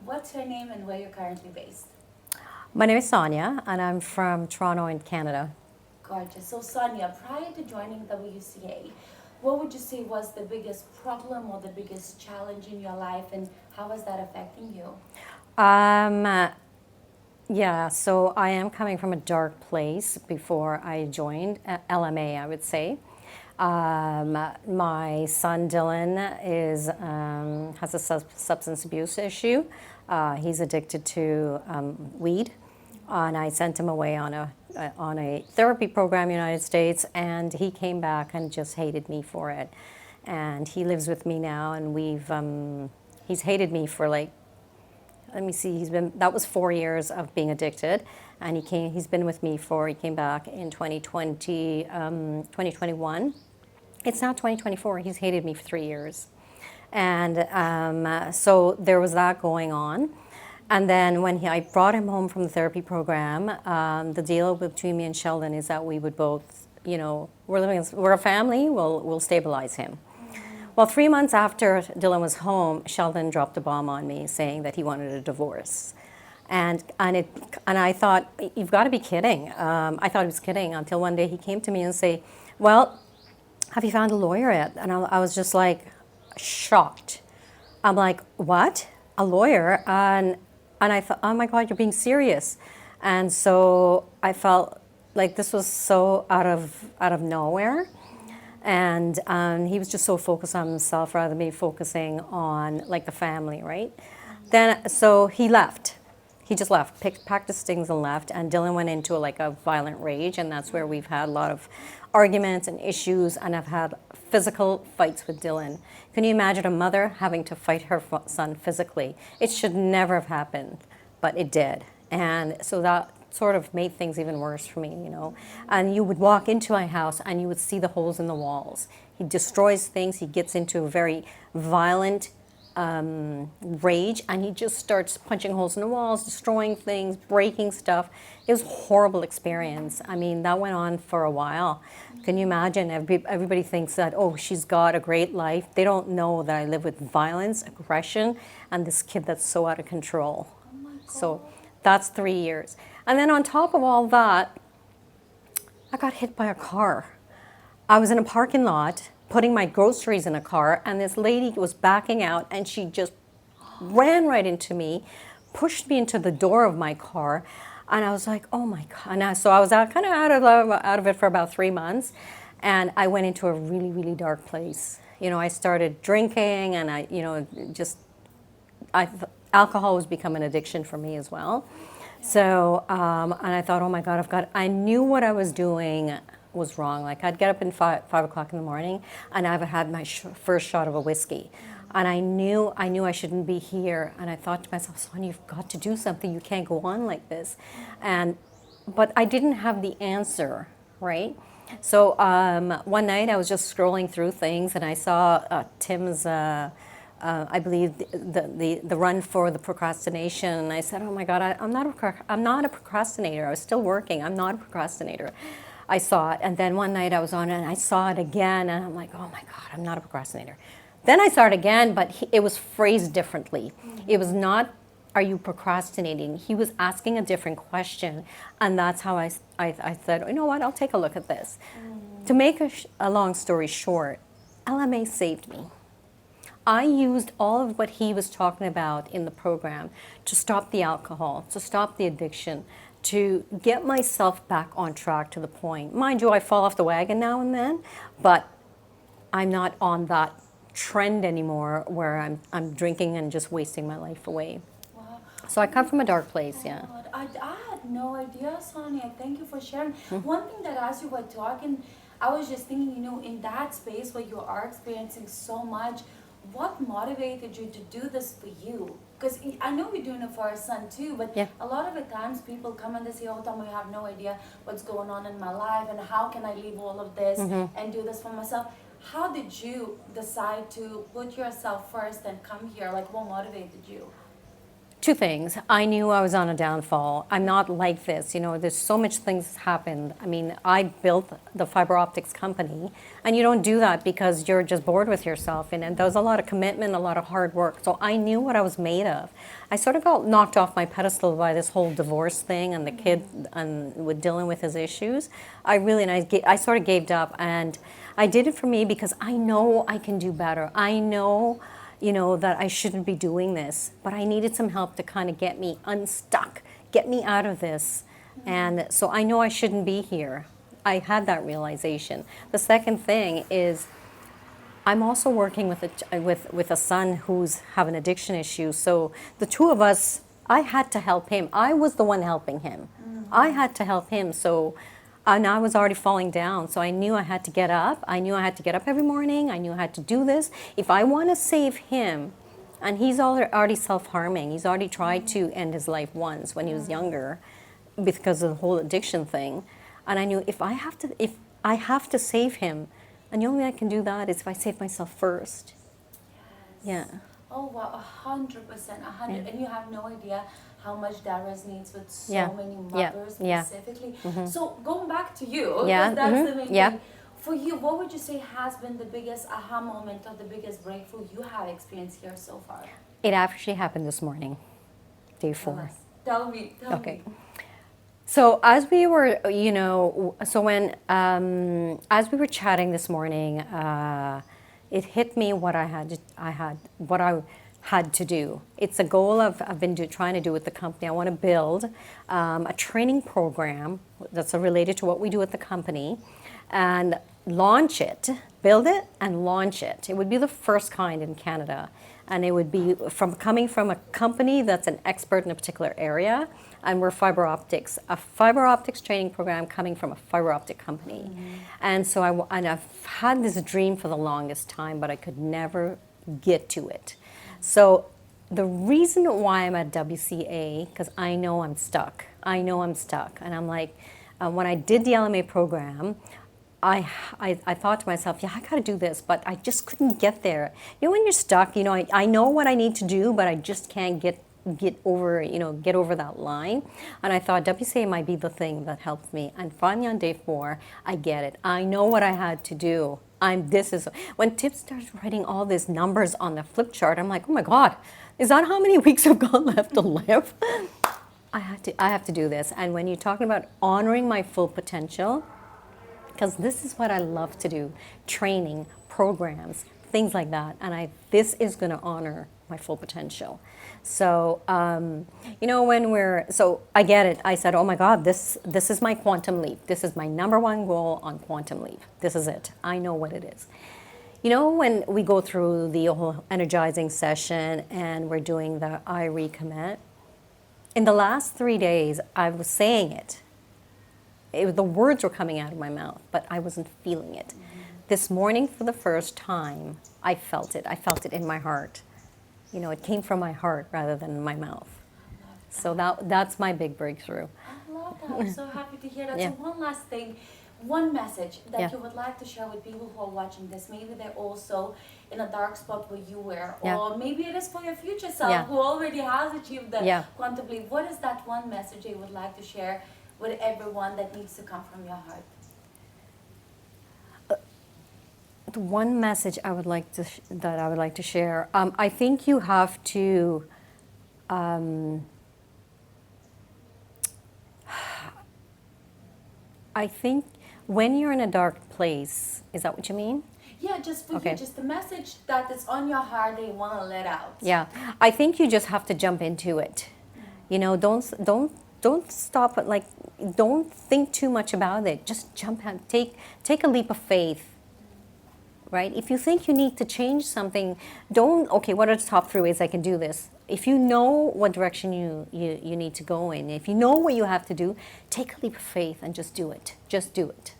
What's your name and where you're currently based? My name is Sonia, and I'm from Toronto in Canada. Gorgeous. So, Sonia, prior to joining WCA, what would you say was the biggest problem or the biggest challenge in your life, and how was that affecting you? Um, uh, yeah, so I am coming from a dark place before I joined LMA, I would say. My son Dylan has a substance abuse issue. He's addicted to weed, and I sent him away on a therapy program in the United States, and he came back and just hated me for it. And he lives with me now, and he's hated me for like, let me see, that was 4 years of being addicted, and he's been with me he came back in 2020, 2021. It's now 2024. He's hated me for 3 years. And so there was that going on. And then I brought him home from the therapy program, the deal between me and Sheldon is that we would both, we're a family, we'll stabilize him. Well, 3 months after Dylan was home, Sheldon dropped a bomb on me saying that he wanted a divorce. And I thought, you've got to be kidding. I thought he was kidding until one day he came to me and say, well, have you found a lawyer yet? And I was just like shocked. I'm like, what? A lawyer? And I thought, oh my God, you're being serious. And so I felt like this was so out of nowhere. And he was just so focused on himself rather than me focusing on like the family, right? Then so he left. He just left, packed his things and left. And Dylan went into like a violent rage, and that's where we've had a lot of arguments and issues, and I've had physical fights with Dylan. Can you imagine a mother having to fight her son physically? It should never have happened, but it did. And so that sort of made things even worse for me. And you would walk into my house and you would see the holes in the walls. He destroys things. He gets into a very violent rage, and he just starts punching holes in the walls, destroying things, breaking stuff. It was a horrible experience. I mean, that went on for a while. Can you imagine? Everybody thinks that, oh, she's got a great life. They don't know that I live with violence, aggression, and this kid that's so out of control. Oh my So God. that's 3 years. And then on top of all that, I got hit by a car. I was in a parking lot putting my groceries in a car, and this lady was backing out, and she just ran right into me, pushed me into the door of my car, and I was like, oh my God. So I was kind of out of it for about 3 months, and I went into a really, really dark place. I started drinking, and alcohol was become an addiction for me as well. So, and I thought, oh my God, I knew what I was doing was wrong. Like I'd get up in 5 o'clock in the morning, and I would have my first shot of a whiskey. And I knew I shouldn't be here. And I thought to myself, Sonia, you've got to do something. You can't go on like this. But I didn't have the answer, right? So one night I was just scrolling through things, and I saw Tim's I believe the run for the procrastination, and I said, "Oh my God, I'm not a procrastinator. I was still working. I'm not a procrastinator." I saw it, and then one night I was on it, and I saw it again, and I'm like, "Oh my God, I'm not a procrastinator." Then I saw it again, but it was phrased differently. It was not, "Are you procrastinating?" He was asking a different question, and that's how I said, "You know what? I'll take a look at this." To make a long story short, LMA saved me. I used all of what he was talking about in the program to stop the alcohol, to stop the addiction, to get myself back on track to the point. Mind you, I fall off the wagon now and then, but I'm not on that trend anymore where I'm drinking and just wasting my life away. Wow. So I come from a dark Oh place, yeah. God. I had no idea, Sonia. Thank you for sharing. One thing that as you were talking, I was just thinking, in that space where you are experiencing so much, what motivated you to do this for you? Because I know we're doing it for our son too, but Yeah. a lot of the times people come and they say, oh, Tom, I have no idea what's going on in my life and how can I leave all of this and do this for myself. How did you decide to put yourself first and come here? Like, what motivated you? Two things. I knew I was on a downfall. I'm not like this. You know, there's so much things happened. I mean, I built the fiber optics company, and you don't do that because you're just bored with yourself. And there was a lot of commitment, a lot of hard work. So I knew what I was made of. I sort of got knocked off my pedestal by this whole divorce thing and the kid and with dealing with his issues. I sort of gave up, and I did it for me because I know I can do better. I know, you know, that I shouldn't be doing this, but I needed some help to kind of get me unstuck, get me out of this. And so I know I shouldn't be here. I had that realization. The second thing is I'm also working with a son who's having addiction issues. So the two of us, I had to help him. I was the one helping him. I had to help him. So and I was already falling down, so I knew I had to get up. I knew I had to get up every morning. I knew I had to do this. If I want to save him, and he's already self-harming. He's already tried to end his life once when he was younger because of the whole addiction thing. And I knew if I have to save him, and the only way I can do that is if I save myself first. Yes. Yeah. Oh wow, 100%, 100, Yeah. and you have no idea how much that resonates with so Yeah. many Yeah. mothers Yeah. specifically. So going back to you, Yeah. because that's the main Yeah. thing. For you, what would you say has been the biggest aha moment or the biggest breakthrough you have experienced here so far? It actually happened this morning, day Tell 4. us. Tell me. Okay. So as we were, you know, as we were chatting this morning, it hit me what I had to do. It's a goal I've been trying to do with the company. I want to build a training program that's related to what we do at the company, and launch it, build it, and launch it. It would be the first kind in Canada, and it would be coming from a company that's an expert in a particular area. And we're fiber optics, a fiber optics training program coming from a fiber optic company. And so I've had this dream for the longest time, but I could never get to it. So the reason why I'm at WCA, because I know I'm stuck. And I'm like, when I did the LMA program, I thought to myself, yeah, I got to do this, but I just couldn't get there. You know, when you're stuck, you know, I know what I need to do, but I just can't get over that line. And I thought WCA might be the thing that helped me. And finally on day 4, I get it. I know what I had to do. When Tip starts writing all these numbers on the flip chart, I'm like, oh my God, is that how many weeks I've got left to live? I have to do this. And when you're talking about honoring my full potential, because this is what I love to do, training, programs, things like that. And this is going to honor my full potential. So, you know, so I get it. I said, oh my God, this is my quantum leap. This is my number one goal on quantum leap. This is it. I know what it is. You know, when we go through the whole energizing session and we're doing the I recommit, in the last 3 days, I was saying it. The words were coming out of my mouth, but I wasn't feeling it. This morning, for the first time, I felt it. I felt it in my heart. You know, it came from my heart rather than my mouth. So that's my big breakthrough. I love that. I'm so happy to hear that. Yeah. So one last thing, one message that Yeah. you would like to share with people who are watching this. Maybe they're also in a dark spot where you were, Yeah. or maybe it is for your future self Yeah. who already has achieved the Yeah. quantum leap. What is that one message you would like to share with everyone that needs to come from your heart? The one message I would like to share. I think you have to. I think when you're in a dark place, is that what you mean? Yeah, just for Okay. you, just the message that is on your heart that you want to let out. Yeah, I think you just have to jump into it. You know, don't stop at don't think too much about it. Just jump out. Take a leap of faith. Right? If you think you need to change something, okay, what are the top 3 ways I can do this? If you know what direction you need to go in, if you know what you have to do, take a leap of faith and just do it. Just do it.